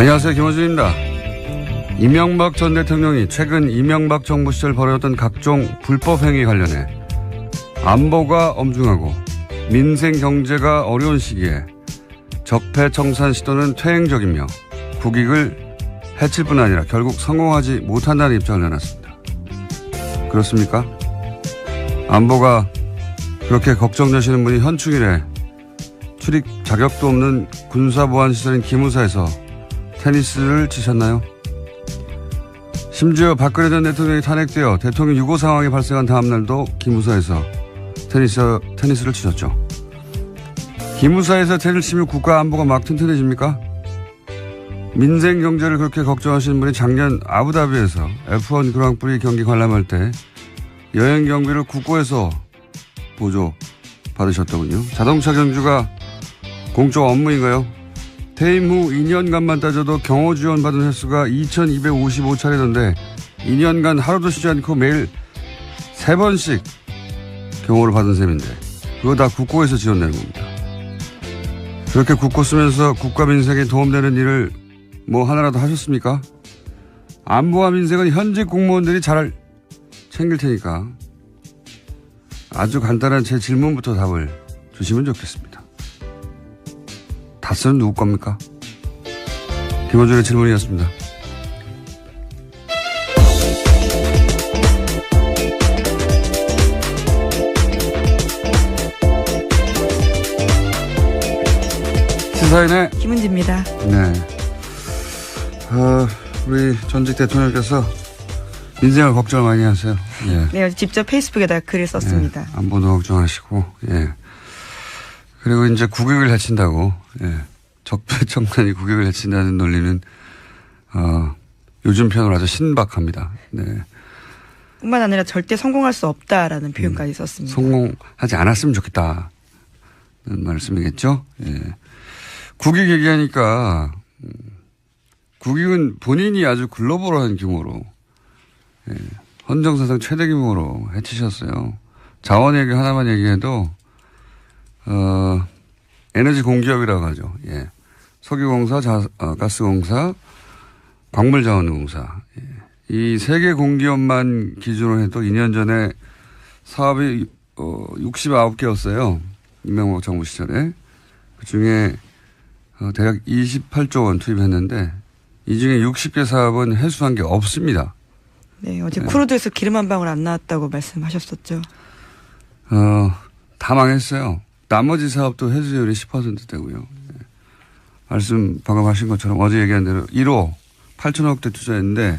안녕하세요. 김어준입니다. 이명박 전 대통령이 최근 이명박 정부 시절 벌여졌던 각종 불법 행위 관련해 안보가 엄중하고 민생 경제가 어려운 시기에 적폐청산 시도는 퇴행적이며 국익을 해칠 뿐 아니라 결국 성공하지 못한다는 입장을 내놨습니다. 그렇습니까? 안보가 그렇게 걱정되시는 분이 현충일에 출입 자격도 없는 군사보안시설인 기무사에서 테니스를 치셨나요? 심지어 박근혜 전 대통령이 탄핵되어 대통령 유고 상황이 발생한 다음 날도 기무사에서 테니스를 치셨죠. 기무사에서 테니스를 치면 국가 안보가 막 튼튼해집니까? 민생 경제를 그렇게 걱정하시는 분이 작년 아부다비에서 F1 그랑프리 경기 관람할 때 여행 경비를 국고에서 보조 받으셨더군요. 자동차 경주가 공적 업무인가요? 퇴임 후 2년간만 따져도 경호 지원 받은 횟수가 2,255차례던데 2년간 하루도 쉬지 않고 매일 3번씩 경호를 받은 셈인데 그거 다 국고에서 지원되는 겁니다. 그렇게 국고 쓰면서 국가 민생에 도움되는 일을 뭐 하나라도 하셨습니까? 안보와 민생은 현직 공무원들이 잘 챙길 테니까 아주 간단한 제 질문부터 답을 주시면 좋겠습니다. 다스는 누구 겁니까? 김어준의 질문이었습니다. 시사인의 김은지입니다. 네. 우리 전직 대통령께서 민생을 걱정을 많이 하세요. 예. 네, 직접 페이스북에다 글을 썼습니다. 예, 안보도 걱정하시고, 예. 그리고 이제 국익을 해친다고, 예. 적폐청산이 국익을 해친다는 논리는, 요즘 표현으로 아주 신박합니다. 네. 뿐만 아니라 절대 성공할 수 없다라는 표현까지 썼습니다. 성공하지 않았으면 좋겠다는 말씀이겠죠? 예. 국익 얘기하니까, 국익은 본인이 아주 글로벌한 규모로, 예. 헌정사상 최대 규모로 해치셨어요. 자원 얘기 하나만 얘기해도, 에너지 공기업이라고 하죠. 예. 석유공사, 가스공사, 광물자원공사. 예. 이 세 개 공기업만 기준으로 해도 2년 전에 사업이 69개였어요. 이명박 정부 시절에. 그 중에 대략 28조 원 투입했는데 이 중에 60개 사업은 해수한 게 없습니다. 네, 어제 크루드에서 기름 한 방울 안 나왔다고 말씀하셨었죠. 다 망했어요. 나머지 사업도 해수율이 10%대고요. 예. 말씀 방금 하신 것처럼 어제 얘기한 대로 1호 8천억대 투자했는데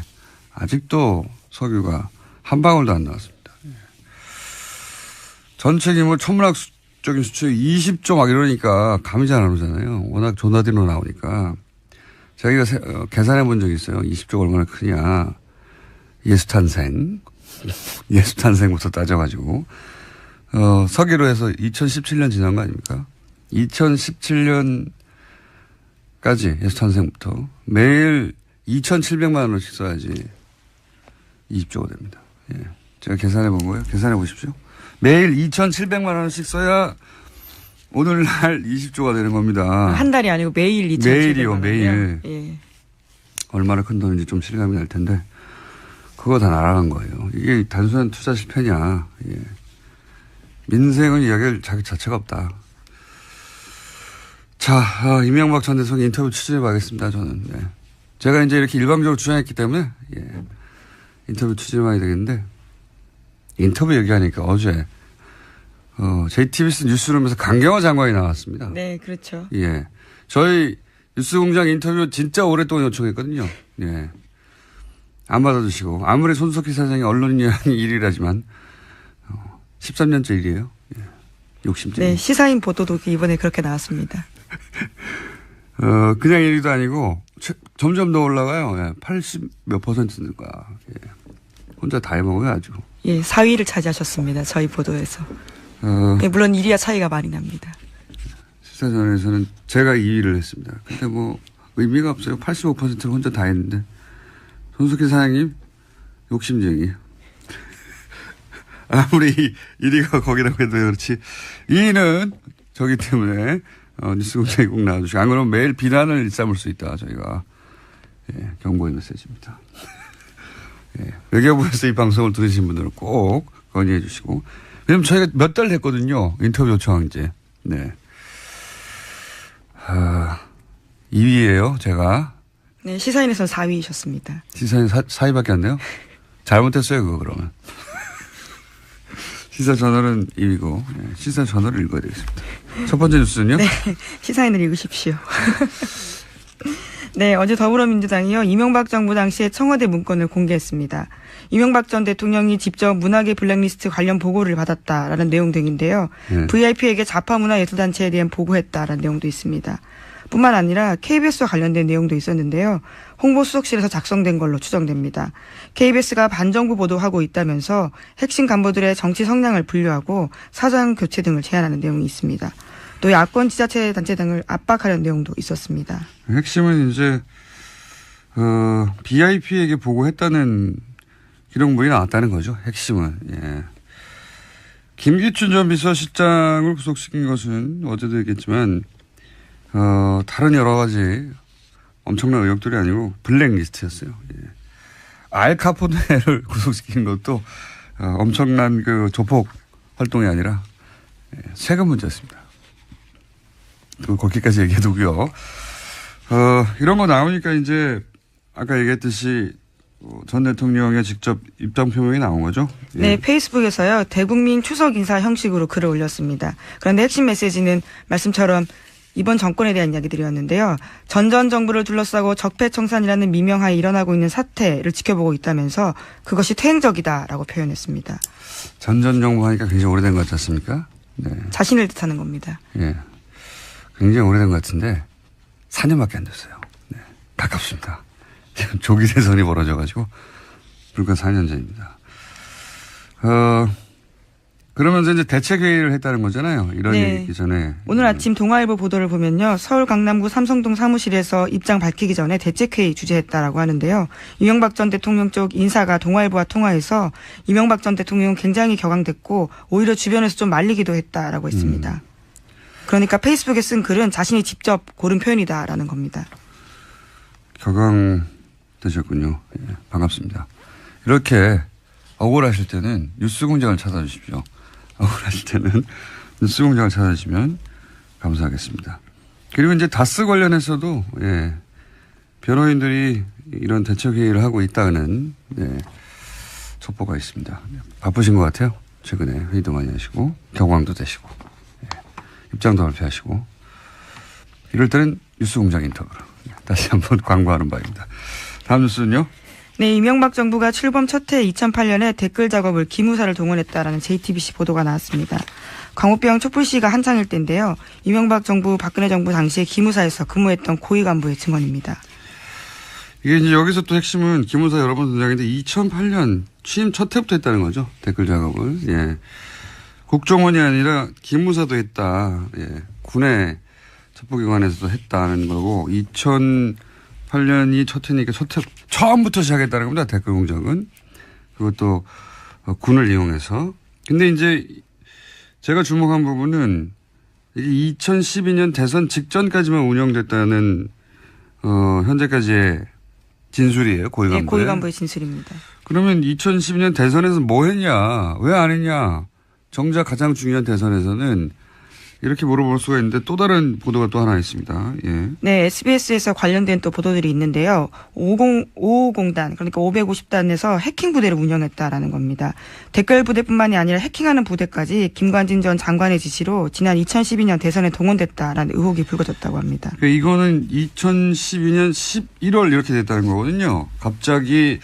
아직도 석유가 한 방울도 안 나왔습니다. 예. 전체 규모 천문학적인 수출이 20조 막 이러니까 감이 잘 안 오잖아요. 워낙 조나디로 나오니까. 자기가 계산해 본 적이 있어요. 20조가 얼마나 크냐. 예수탄생부터 따져가지고. 서기로 해서 2017년 지난 거 아닙니까? 2017년까지 예수탄생부터 매일 2,700만 원씩 써야지 20조가 됩니다. 예. 제가 계산해 본 거예요. 계산해 보십시오. 매일 2,700만 원씩 써야 오늘날 20조가 되는 겁니다. 한 달이 아니고 매일 2,700만 매일이요, 매일. 예. 얼마나 큰 돈인지 좀 실감이 날 텐데 그거 다 날아간 거예요. 이게 단순한 투자 실패냐. 예. 민생은 이야기할 자기 자체가 없다. 자, 이명박 전 대통령 인터뷰 취재해 봐야겠습니다, 저는. 네. 제가 이제 이렇게 일방적으로 주장했기 때문에, 예. 인터뷰 취재해 봐야 되겠는데, 인터뷰 얘기하니까 어제, JTBC 뉴스룸에서 강경화 장관이 나왔습니다. 네, 그렇죠. 예. 저희 뉴스공장 인터뷰 진짜 오랫동안 요청했거든요. 예. 안 받아주시고, 아무리 손석희 사장이 언론인이 일이라지만, 13년째 일이에요. 예. 욕심쟁이. 네, 시사인 보도도 이번에 그렇게 나왔습니다. 그냥 1위도 아니고 점점 더 올라가요. 예. 80 몇 %인가. 예. 혼자 다 해먹어요 아주. 예, 4위를 차지하셨습니다. 저희 보도에서. 네, 물론 1위와 차이가 많이 납니다. 시사전에서는 제가 2위를 했습니다. 근데 뭐 의미가 없어요. 85%를 혼자 다 했는데. 손석희 사장님 욕심쟁이. 아무리 1위가 거기라고 해도 그렇지 2위는 저기 때문에 뉴스공장에 꼭 나와주시고 안 그러면 매일 비난을 일삼을 수 있다 저희가. 예, 경고의 메시지입니다. 예, 외교부에서 이 방송을 들으신 분들은 꼭 건의해 주시고. 왜냐면 저희가 몇 달 됐거든요. 인터뷰 요청한 지. 네. 2위예요 제가. 네, 시사인에서는 4위이셨습니다. 시사인 4위밖에 안 돼요? 잘못했어요, 그거 그러면. 시사저널은 2위고, 네, 시사저널을 읽어야 되겠습니다. 첫 번째 뉴스는요? 네, 시사인을 읽으십시오. 네, 어제 더불어민주당이요, 이명박 정부 당시에 청와대 문건을 공개했습니다. 이명박 전 대통령이 직접 문화계 블랙리스트 관련 보고를 받았다라는 내용 등인데요. 네. VIP에게 좌파문화예술단체에 대한 보고했다라는 내용도 있습니다. 뿐만 아니라 KBS와 관련된 내용도 있었는데요. 홍보수석실에서 작성된 걸로 추정됩니다. KBS가 반정부 보도하고 있다면서 핵심 간부들의 정치 성향을 분류하고 사장 교체 등을 제안하는 내용이 있습니다. 또 야권 지자체 단체 등을 압박하려는 내용도 있었습니다. 핵심은 이제 BIP에게 보고했다는 기록물이 나왔다는 거죠. 핵심은. 예. 김기춘 전 비서실장을 구속시킨 것은 어제도 얘기했지만 다른 여러 가지 엄청난 의혹들이 아니고 블랙리스트였어요. 예. 알카포네를 구속시킨 것도 엄청난 그 조폭 활동이 아니라 세금 문제였습니다. 거기까지 얘기해두고요. 이런 거 나오니까 이제 아까 얘기했듯이 전 대통령의 직접 입장 표명이 나온 거죠? 예. 네, 페이스북에서요. 대국민 추석 인사 형식으로 글을 올렸습니다. 그런데 핵심 메시지는 말씀처럼 이번 정권에 대한 이야기들이었는데요. 전 정부를 둘러싸고 적폐청산이라는 미명하에 일어나고 있는 사태를 지켜보고 있다면서 그것이 퇴행적이다라고 표현했습니다. 전 정부 하니까 굉장히 오래된 것 같지 않습니까? 네. 자신을 뜻하는 겁니다. 예. 굉장히 오래된 것 같은데 4년밖에 안 됐어요. 네. 가깝습니다. 지금 조기 대선이 벌어져가지고 불과 4년 전입니다. 그러면서 이제 대책회의를 했다는 거잖아요. 이런 네. 얘기 전에. 오늘 아침 동아일보 보도를 보면요. 서울 강남구 삼성동 사무실에서 입장 밝히기 전에 대책회의 주재했다라고 하는데요. 이명박 전 대통령 쪽 인사가 동아일보와 통화해서 이명박 전 대통령은 굉장히 격앙됐고 오히려 주변에서 좀 말리기도 했다라고 했습니다. 그러니까 페이스북에 쓴 글은 자신이 직접 고른 표현이다라는 겁니다. 격앙되셨군요. 예, 반갑습니다. 이렇게 억울하실 때는 뉴스공장을 찾아주십시오. 억울하실 때는 뉴스공장을 찾아주시면 감사하겠습니다. 그리고 이제 다스 관련해서도 예, 변호인들이 이런 대책회의를 하고 있다는 예, 첩보가 있습니다. 바쁘신 것 같아요. 최근에 회의도 많이 하시고 격앙도 되시고 예, 입장도 발표하시고 이럴 때는 뉴스공장 인터뷰로 다시 한번 광고하는 바입니다. 다음 뉴스는요. 네, 이명박 정부가 출범 첫 해 2008년에 댓글 작업을 기무사를 동원했다라는 JTBC 보도가 나왔습니다. 광우병 촛불 시위가 한창일 때인데요. 이명박 정부, 박근혜 정부 당시에 기무사에서 근무했던 고위 간부의 증언입니다. 이게 이제 여기서 또 핵심은 기무사 여러 번 등장했는데 2008년 취임 첫 해부터 했다는 거죠. 댓글 작업을. 예. 국정원이 아니라 기무사도 했다. 예. 군의 첩보기관에서도 했다는 거고 2008년이 첫 해니까 첫 해 처음부터 시작했다는 겁니다. 댓글 공작은. 그것도 군을 이용해서. 근데 이제 제가 주목한 부분은 이게 2012년 대선 직전까지만 운영됐다는 현재까지의 진술이에요. 고위간부의. 네, 고위간부의 진술입니다. 그러면 2012년 대선에서 뭐 했냐? 왜 안 했냐? 정작 가장 중요한 대선에서는 이렇게 물어볼 수가 있는데 또 다른 보도가 또 하나 있습니다. 예. 네, SBS에서 관련된 또 보도들이 있는데요. 550단, 그러니까 550단에서 해킹 부대를 운영했다라는 겁니다. 댓글 부대뿐만이 아니라 해킹하는 부대까지 김관진 전 장관의 지시로 지난 2012년 대선에 동원됐다라는 의혹이 불거졌다고 합니다. 그러니까 이거는 2012년 11월 이렇게 됐다는 거거든요. 갑자기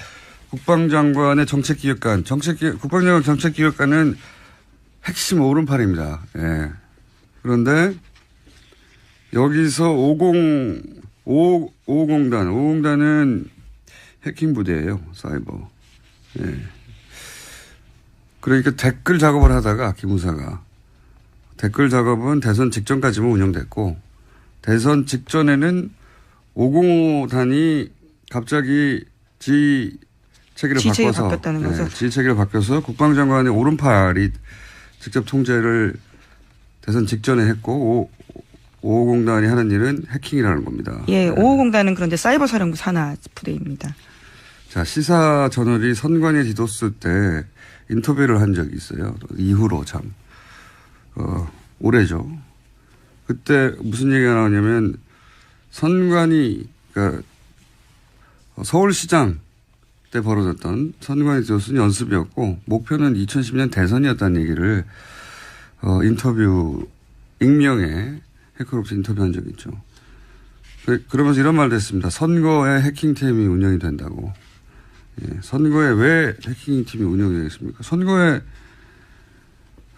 국방장관의 정책기획관, 국방장관 정책기획관은 핵심 오른팔입니다. 예. 그런데 여기서 550단은 해킹 부대예요. 사이버. 예. 그러니까 댓글 작업을 하다가 기무사가 댓글 작업은 대선 직전까지만 운영됐고 대선 직전에는 505단이 갑자기 지체계를 바꿔서 바뀌었다는 거죠. 지체계를 바뀌어서 국방장관의 오른팔이 직접 통제를 대선 직전에 했고 5호공단이 하는 일은 해킹이라는 겁니다. 예, 5호공단은 그런데 사이버 사령부 산하 부대입니다. 자, 시사 저널이 선관위 디도스 때 인터뷰를 한 적이 있어요. 이후로 참, 올해죠. 그때 무슨 얘기가 나오냐면 선관위, 그러니까 서울시장 때 벌어졌던 선관위 디도스는 연습이었고 목표는 2010년 대선이었다는 얘기를 인터뷰, 익명의 해커로부터 인터뷰한 적이 있죠. 그러면서 이런 말도 했습니다. 선거에 해킹팀이 운영이 된다고. 예, 선거에 왜 해킹팀이 운영이 되겠습니까? 선거에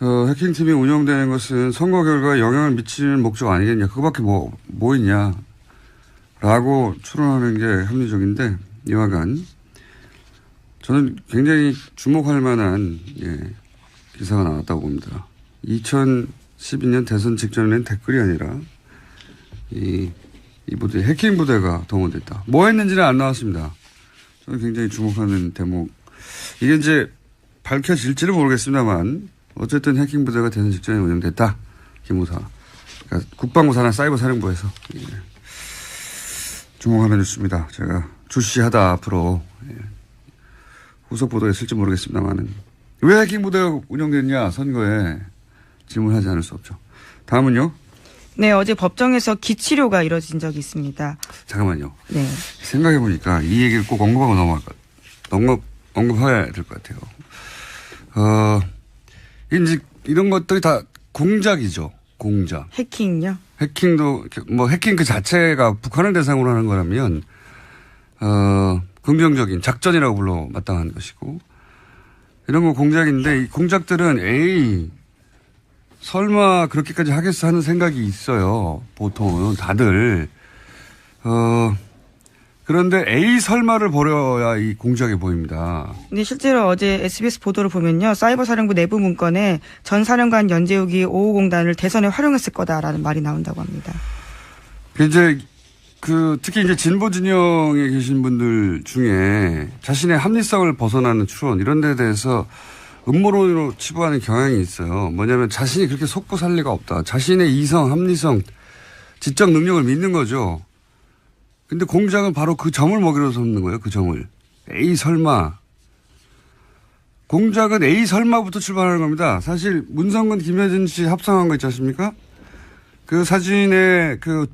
해킹팀이 운영되는 것은 선거 결과에 영향을 미치는 목적 아니겠냐. 그거밖에 뭐 있냐. 라고 추론하는 게 합리적인데 이와간 저는 굉장히 주목할 만한 기사가 나왔다고 봅니다. 2012년 대선 직전에는 댓글이 아니라 이 부대, 해킹 부대가 동원됐다. 뭐 했는지는 안 나왔습니다. 저는 굉장히 주목하는 대목. 이게 이제 밝혀질지는 모르겠습니다만 어쨌든 해킹 부대가 대선 직전에 운영됐다. 기무사. 그러니까 국방부 산하 사이버 사령부에서. 주목하는 뉴스입니다. 제가 주시하다 앞으로 후속 보도에 있을지 모르겠습니다만은 왜 해킹 부대가 운영됐냐 선거에 질문하지 않을 수 없죠. 다음은요. 네, 어제 법정에서 기치료가 이뤄진 적이 있습니다. 잠깐만요. 네. 생각해보니까 이 얘기를 꼭 언급해야 될 것 같아요. 이제 이런 것들이 다 공작이죠. 공작. 해킹요? 해킹도, 해킹 그 자체가 북한을 대상으로 하는 거라면, 긍정적인 작전이라고 불러 마땅한 것이고, 이런 거 공작인데, 이 공작들은 설마 그렇게까지 하겠어 하는 생각이 있어요. 보통은 다들. 그런데 설마를 벌여야 이 공작이 보입니다. 근데 실제로 어제 SBS 보도를 보면요. 사이버 사령부 내부 문건에 전 사령관 연재욱이 5호공단을 대선에 활용했을 거다라는 말이 나온다고 합니다. 이제 특히 이제 진보 진영에 계신 분들 중에 자신의 합리성을 벗어나는 추론 이런 데 대해서 음모론으로 치부하는 경향이 있어요. 뭐냐면 자신이 그렇게 속고 살 리가 없다. 자신의 이성, 합리성, 지적 능력을 믿는 거죠. 근데 공작은 바로 그 점을 먹이로 삼는 거예요. 그 점을. 설마. 공작은 설마부터 출발하는 겁니다. 사실 문성근, 김혜진 씨 합성한 거 있지 않습니까? 그 사진의 그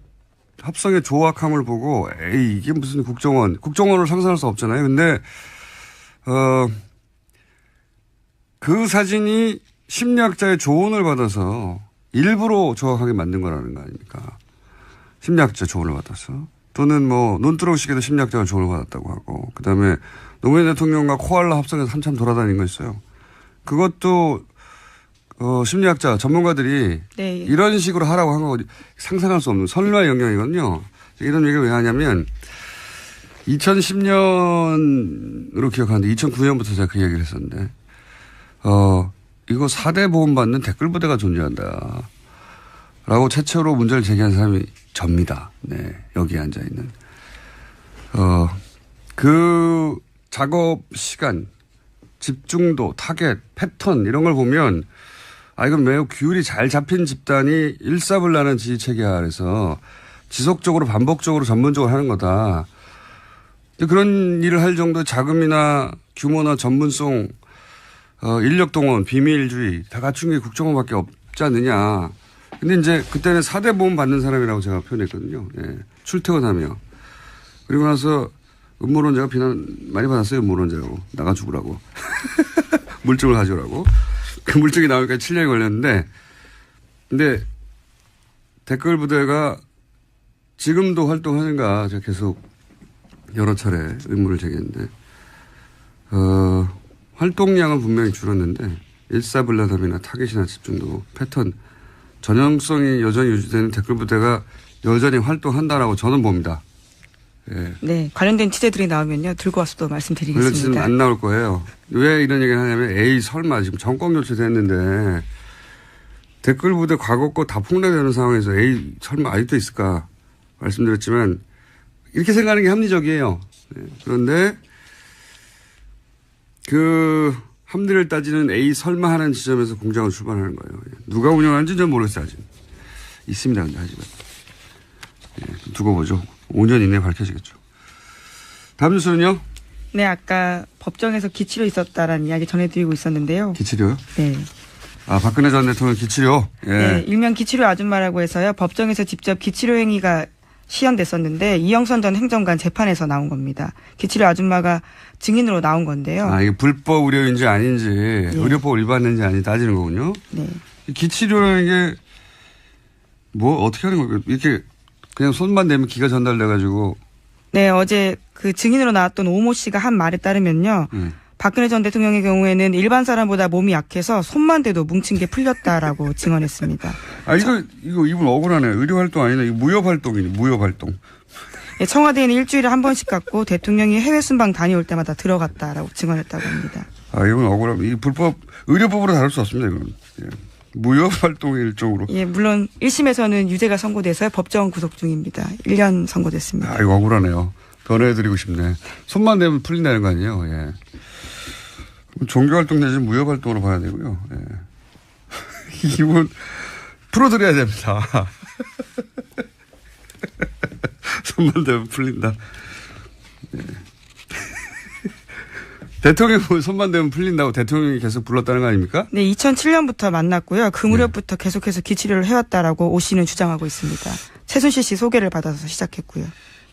합성의 조악함을 보고 이게 무슨 국정원을 상상할 수 없잖아요. 근데 그 사진이 심리학자의 조언을 받아서 일부러 조악하게 만든 거라는 거 아닙니까? 심리학자 조언을 받아서. 또는 논두렁식에도 심리학자가 조언을 받았다고 하고, 그 다음에 노무현 대통령과 코알라 합성해서 한참 돌아다닌 거 있어요. 그것도, 심리학자 전문가들이 네. 이런 식으로 하라고 한 거 상상할 수 없는 선류의 영역이거든요. 이런 얘기를 왜 하냐면, 2010년으로 기억하는데 2009년부터 제가 그 얘기를 했었는데, 이거 4대 보험 받는 댓글 부대가 존재한다. 라고 최초로 문제를 제기한 사람이 접니다. 네. 여기에 앉아있는. 그 작업 시간, 집중도, 타겟, 패턴, 이런 걸 보면, 이건 매우 규율이 잘 잡힌 집단이 일사불란한 지휘체계 아래서 지속적으로 반복적으로 전문적으로 하는 거다. 그런 일을 할 정도의 자금이나 규모나 전문성, 인력 동원, 비밀주의 다 갖춘 게 국정원밖에 없지 않느냐. 근데 이제 그때는 4대 보험 받는 사람이라고 제가 표현했거든요. 예. 출퇴근하며. 그리고 나서 음모론자가 비난 많이 받았어요. 음모론자라고. 나가 죽으라고. 물증을 가져오라고. 그 물증이 나오니까 7년이 걸렸는데, 근데 댓글 부대가 지금도 활동하는가 제가 계속 여러 차례 의문을 제기했는데, 활동량은 분명히 줄었는데, 일사불란함이나 타겟이나 집중도 패턴, 전형성이 여전히 유지되는 댓글 부대가 여전히 활동한다라고 저는 봅니다. 예. 네. 관련된 취재들이 나오면요. 들고 와서 또 말씀드리겠습니다. 지금 안 나올 거예요. 왜 이런 얘기를 하냐면 설마 지금 정권 교체됐는데 댓글 부대 과거 거 다 폭로되는 상황에서 설마 아직도 있을까 말씀드렸지만 이렇게 생각하는 게 합리적이에요. 예. 그런데 그 합리를 따지는 설마 하는 지점에서 공작을 출발하는 거예요. 누가 운영하는지 는 모르겠어요. 아직. 있습니다. 근데 하지만. 예, 두고 보죠. 5년 이내에 밝혀지겠죠. 다음 뉴스는요? 네, 아까 법정에서 기치료 있었다라는 이야기 전해드리고 있었는데요. 기치료요? 네. 아, 박근혜 전 대통령 기치료? 예. 네, 일명 기치료 아줌마라고 해서요. 법정에서 직접 기치료 행위가 시연됐었는데 이영선 전 행정관 재판에서 나온 겁니다. 기치료 아줌마가 증인으로 나온 건데요. 아, 이게 불법 의료인지 아닌지, 예. 의료법 위반인지 아닌지 따지는 거군요. 네. 기치료라는 게 뭐 어떻게 하는 거예요? 이렇게 그냥 손만 대면 기가 전달돼가지고. 네, 어제 그 증인으로 나왔던 오모 씨가 한 말에 따르면요. 박근혜 전 대통령의 경우에는 일반 사람보다 몸이 약해서 손만 대도 뭉친 게 풀렸다라고 증언했습니다. 아, 이거 이분 억울하네. 의료활동 아니네. 이거 무협활동이네. 무협활동. 네, 청와대에는 일주일에 한 번씩 갔고 대통령이 해외 순방 다녀올 때마다 들어갔다라고 증언했다고 합니다. 아, 이건 억울함. 이 불법, 의료법으로 다룰 수 없습니다. 이건. 예. 무협활동의 일종으로. 예, 물론 1심에서는 유죄가 선고돼서 법정 구속 중입니다. 1년 선고됐습니다. 아, 이거 억울하네요. 변호해드리고 싶네. 손만 대면 풀린다는 거 아니에요. 예. 종교활동 내지는 무협활동으로 봐야 되고요. 예. 이분 풀어드려야 됩니다. 손만 대면 풀린다. 예. 대통령이 손만 대면 풀린다고 대통령이 계속 불렀다는 거 아닙니까? 네, 2007년부터 만났고요. 그 무렵부터 계속해서 기치료를 해왔다라고 오 씨는 주장하고 있습니다. 최순실 씨 소개를 받아서 시작했고요.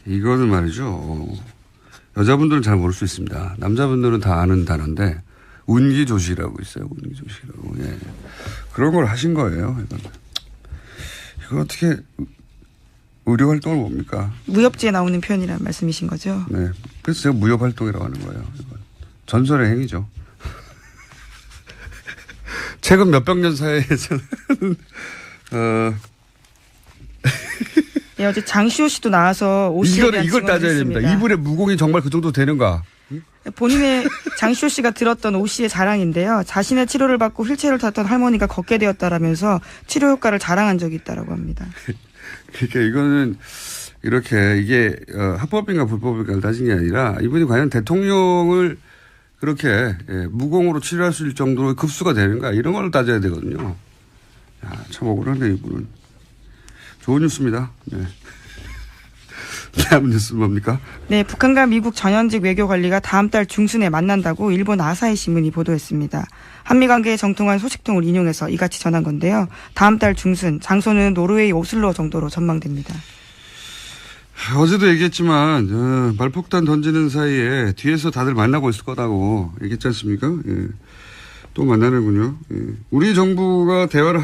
이거는 말이죠. 여자분들은 잘 모를 수 있습니다. 남자분들은 다 아는 단어인데 운기조시라고 있어요. 운기조시라고. 예. 그런 걸 하신 거예요. 이거 어떻게 의료활동을 뭡니까? 무협지에 나오는 표현이라는 말씀이신 거죠? 네. 그래서 제가 무협활동이라고 하는 거예요. 이건. 전설의 행위죠. 최근 몇백 년 사이에서는 예, 어제 장시호 씨도 나와서 오 씨에 대한 이걸 따져야 됩니다. 이분의 무공이 정말 그 정도 되는가? 본인의 장시호 씨가 들었던 오 씨의 자랑인데요. 자신의 치료를 받고 휠체어를 탔던 할머니가 걷게 되었다라면서 치료 효과를 자랑한 적이 있다라고 합니다. 그러니까 이거는 이렇게 이게 합법인가 불법인가를 따진 게 아니라 이분이 과연 대통령을 그렇게 무공으로 치료할 수 있을 정도로 급수가 되는가 이런 걸 따져야 되거든요. 야, 참 억울한데 이분은. 좋은 뉴스입니다. 네. 다음 뉴스 뭡니까? 네, 북한과 미국 전현직 외교관리가 다음 달 중순에 만난다고 일본 아사히 신문이 보도했습니다. 한미관계의 정통한 소식통을 인용해서 이같이 전한 건데요. 다음 달 중순, 장소는 노르웨이 오슬로 정도로 전망됩니다. 어제도 얘기했지만 말폭탄 던지는 사이에 뒤에서 다들 만나고 있을 거다고 얘기했지 않습니까? 예. 또 만나는군요. 예. 우리 정부가 대화를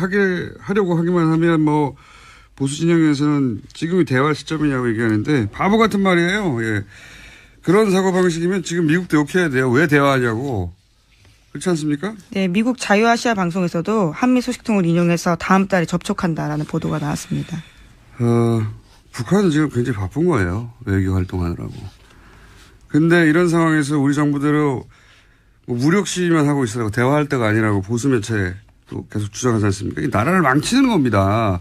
하려고 하기만 하면 뭐 보수 진영에서는 지금이 대화할 시점이냐고 얘기하는데 바보 같은 말이에요. 예. 그런 사고방식이면 지금 미국도 욕해야 돼요. 왜 대화하냐고. 그렇지 않습니까? 네, 미국 자유아시아 방송에서도 한미 소식통을 인용해서 다음 달에 접촉한다라는 보도가 나왔습니다. 북한은 지금 굉장히 바쁜 거예요. 외교 활동하느라고. 근데 이런 상황에서 우리 정부대로 뭐 무력시위만 하고 있으라고 대화할 때가 아니라고 보수 매체도 계속 주장하지 않습니까? 이 나라를 망치는 겁니다.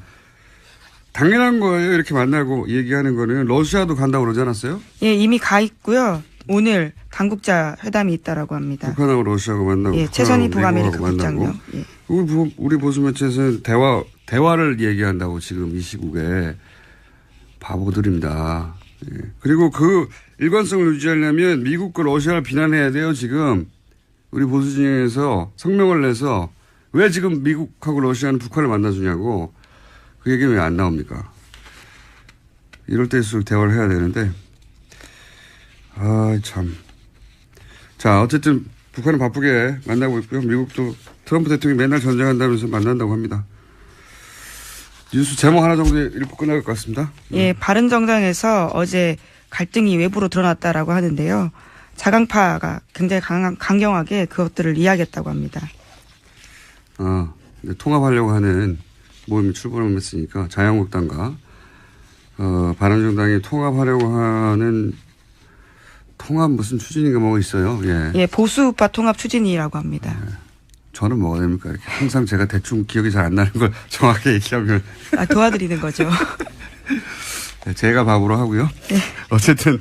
당연한 거예요. 이렇게 만나고 얘기하는 거는. 러시아도 간다고 그러지 않았어요? 예, 이미 가 있고요. 오늘 당국자 회담이 있다라고 합니다. 북한하고 러시아하고 만나고. 예, 최선희 북아메리카 국장요. 예. 우리 보수 매체에서는 대화를 얘기한다고 지금 이 시국에 바보들입니다. 예. 그리고 그 일관성을 유지하려면 미국과 러시아를 비난해야 돼요. 지금 우리 보수 진영에서 성명을 내서 왜 지금 미국하고 러시아는 북한을 만나주냐고 그 얘기는 왜 안 나옵니까? 이럴 때일수록 대화를 해야 되는데 아 참. 자 어쨌든 북한은 바쁘게 만나고 있고요. 미국도 트럼프 대통령이 맨날 전쟁한다면서 만난다고 합니다. 뉴스 제목 하나 정도 읽고 끝날 것 같습니다. 예, 바른정당에서 어제 갈등이 외부로 드러났다라고 하는데요. 자강파가 굉장히 강경하게 그것들을 이야기했다고 합니다. 통합하려고 하는 모임이 출범했으니까 자유한국당과 바른정당이 통합하려고 하는 통합 무슨 추진인가 뭐가 있어요. 예. 예, 보수우파 통합 추진이라고 합니다. 예. 저는 뭐가 됩니까? 이렇게 항상 제가 대충 기억이 잘 안 나는 걸 정확하게 얘기하면. 도와드리는 거죠. 네, 제가 밥으로 하고요. 네. 어쨌든,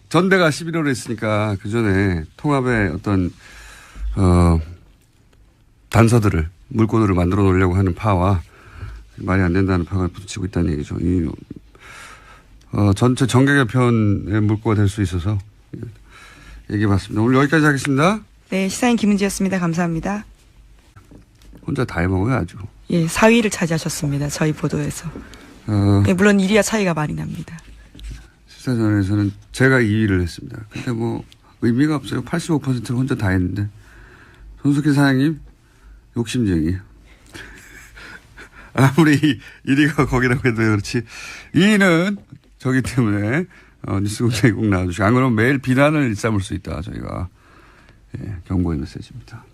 전대가 11월에 있으니까 그 전에 통합의 어떤, 단서들을, 물꼬들을 만들어 놓으려고 하는 파와 말이 안 된다는 파악을 부딪히고 있다는 얘기죠. 전체 정계 개편의 물꼬가 될 수 있어서 얘기해봤습니다. 오늘 여기까지 하겠습니다. 네, 시사인 김은지였습니다. 감사합니다. 혼자 다 해먹어요, 아주. 예, 4위를 차지하셨습니다. 저희 보도에서. 예, 물론 1위와 차이가 많이 납니다. 시사전에서는 제가 2위를 했습니다. 근데 뭐 의미가 없어요. 85%를 혼자 다 했는데. 손석희 사장님 욕심쟁이. 아무리 1위가 거기라고 해도 그렇지. 2위는 저기 때문에 뉴스공장에 꼭 나와주시고 안 그러면 매일 비난을 일삼을 수 있다. 저희가 경고의 메시지입니다.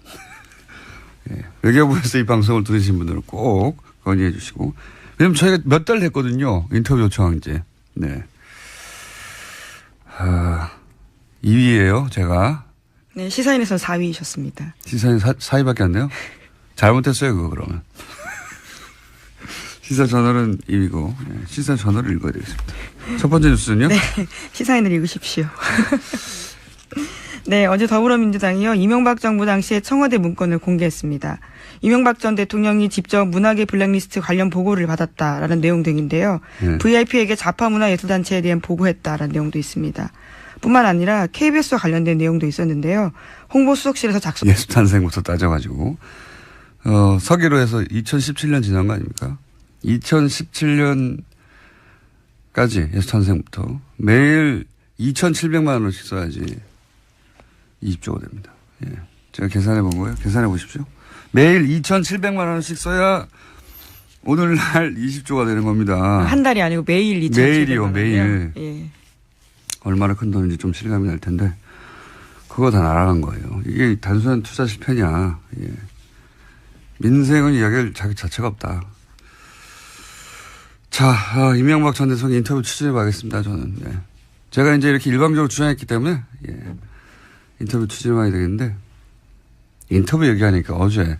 외교부에서 이 방송을 들으신 분들은 꼭 건의해 주시고. 왜냐면 저희가 몇 달 됐거든요. 인터뷰 요청한 지. 네. 2위예요, 제가. 네, 시사인에서는 4위이셨습니다. 시사인 4위밖에 안 돼요? 잘못했어요, 그거 그러면. 시사저널은 2위고 시사저널을 읽어야 되겠습니다. 첫 번째 뉴스는요? 네, 시사인을 읽으십시오. 네, 어제 더불어민주당이요, 이명박 정부 당시에 청와대 문건을 공개했습니다. 이명박 전 대통령이 직접 문화계 블랙리스트 관련 보고를 받았다라는 내용 등인데요. 네. VIP에게 좌파문화예술단체에 대한 보고했다라는 내용도 있습니다. 뿐만 아니라 KBS와 관련된 내용도 있었는데요. 홍보수석실에서 작성. 예수탄생부터 따져가지고 서기로 해서 2017년 지난 거 아닙니까? 2017년까지 예수탄생부터 매일 2,700만 원씩 써야지 20조가 됩니다. 예. 제가 계산해 본 거예요. 계산해 보십시오. 매일 2,700만 원씩 써야 오늘날 20조가 되는 겁니다. 한 달이 아니고 매일 2,700만 원. 매일이요, 매일. 예. 얼마나 큰 돈인지 좀 실감이 날 텐데 그거 다 날아간 거예요. 이게 단순한 투자 실패냐. 예. 민생은 이야기할 자격 자체가 없다. 자, 이명박 전 대통령 인터뷰 추진해 봐야겠습니다. 저는. 예. 제가 이제 이렇게 일방적으로 주장했기 때문에 인터뷰 추진해 봐야 되겠는데 인터뷰 얘기하니까 어제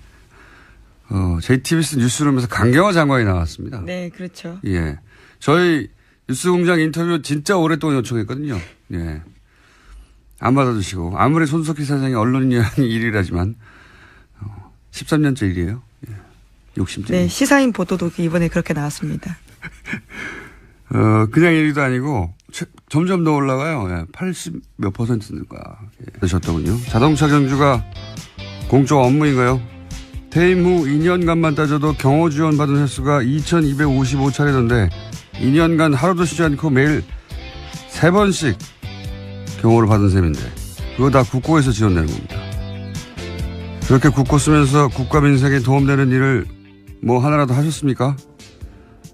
JTBC 뉴스룸에서 강경화 장관이 나왔습니다. 네, 그렇죠. 예. 저희 뉴스공장 인터뷰 진짜 오랫동안 요청했거든요. 예. 안 받아주시고 아무리 손석희 사장이 언론인이 1위라지만 13년째 일이에요. 예. 욕심쟁이. 네, 시사인 보도도 이번에 그렇게 나왔습니다. 그냥 1위도 아니고 점점 더 올라가요. 예. 80 몇 %인가 되셨더군요. 자동차 경주가 공적 업무인가요? 퇴임 후 2년간만 따져도 경호 지원 받은 횟수가 2,255차례던데 2년간 하루도 쉬지 않고 매일 3번씩 경호를 받은 셈인데 그거 다 국고에서 지원되는 겁니다. 그렇게 국고 쓰면서 국가 민생에 도움되는 일을 뭐 하나라도 하셨습니까?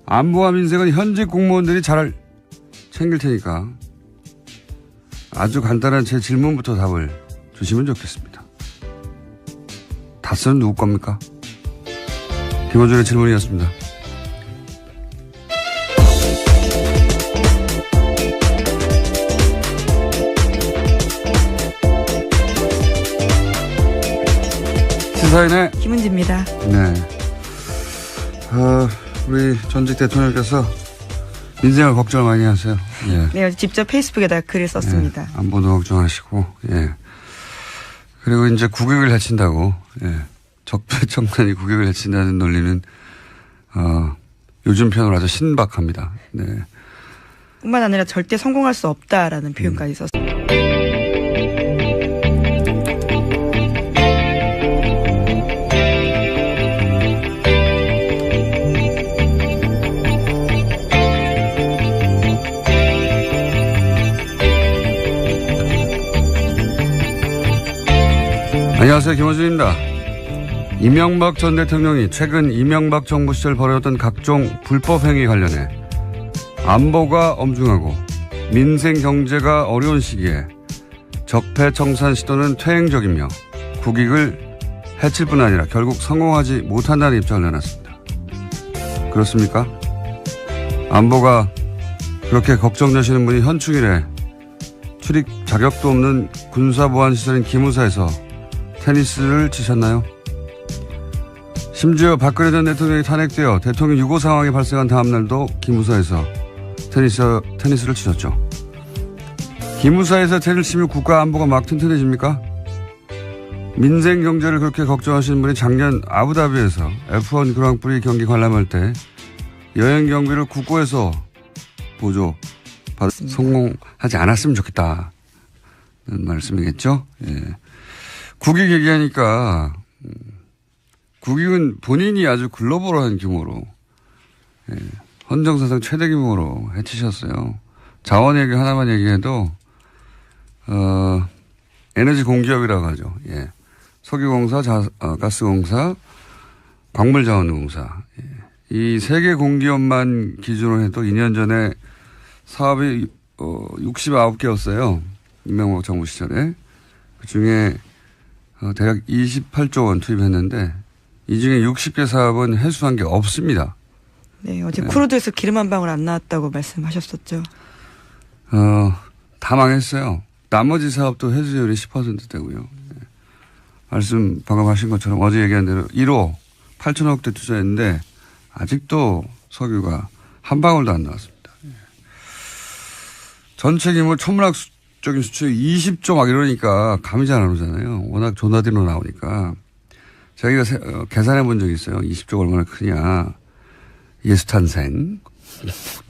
안보와 민생은 현직 공무원들이 잘 챙길 테니까 아주 간단한 제 질문부터 답을 주시면 좋겠습니다. 다스는 누구 겁니까? 김원준의 질문이었습니다. 시사인의 김은지입니다. 네. 우리 전직 대통령께서 민생을 걱정을 많이 하세요. 예. 네, 직접 페이스북에다 글을 썼습니다. 예. 안보도 걱정하시고, 예. 그리고 이제 국익을 해친다고, 예. 적폐청산이 국익을 해친다는 논리는, 요즘 표현으로 아주 신박합니다. 네. 뿐만 아니라 절대 성공할 수 없다라는 표현까지 썼습니다. 안녕하세요. 김원준입니다. 이명박 전 대통령이 최근 이명박 정부 시절 벌여졌던 각종 불법 행위 관련해 안보가 엄중하고 민생 경제가 어려운 시기에 적폐청산 시도는 퇴행적이며 국익을 해칠 뿐 아니라 결국 성공하지 못한다는 입장을 내놨습니다. 그렇습니까? 안보가 그렇게 걱정되시는 분이 현충일에 출입 자격도 없는 군사보안시설인 기무사에서 테니스를 치셨나요? 심지어 박근혜 전 대통령이 탄핵되어 대통령 유고 상황이 발생한 다음 날도 기무사에서 테니스를 치셨죠. 기무사에서 테니스를 치면 국가 안보가 막 튼튼해집니까? 민생 경제를 그렇게 걱정하시는 분이 작년 아부다비에서 F1 그랑프리 경기 관람할 때 여행 경비를 국고에서 보조 성공하지 않았으면 좋겠다는 말씀이겠죠. 예. 국익 얘기하니까 국익은 본인이 아주 글로벌한 규모로 헌정사상 최대 규모로 해치셨어요. 자원 얘기 하나만 얘기해도 에너지 공기업이라고 하죠. 예. 석유공사, 가스공사, 광물자원공사. 예. 이 세 개 공기업만 기준으로 해도 2년 전에 사업이 69개였어요. 이명박 정부 시절에. 그중에 대략 28조 원 투입했는데 이 중에 60개 사업은 해수한 게 없습니다. 네, 어제 크루드에서 기름 한 방울 안 나왔다고 말씀하셨었죠. 다 망했어요. 나머지 사업도 해수율이 10%대고요. 말씀 방금 하신 것처럼 어제 얘기한 대로 1호 8천억대 투자했는데 아직도 석유가 한 방울도 안 나왔습니다. 전체 규모 천문학적인 수출이 20조 막 이러니까 감이 잘 안 오잖아요. 워낙 조나디로 나오니까. 저희가 계산해 본 적이 있어요. 20조가 얼마나 크냐. 예수탄생.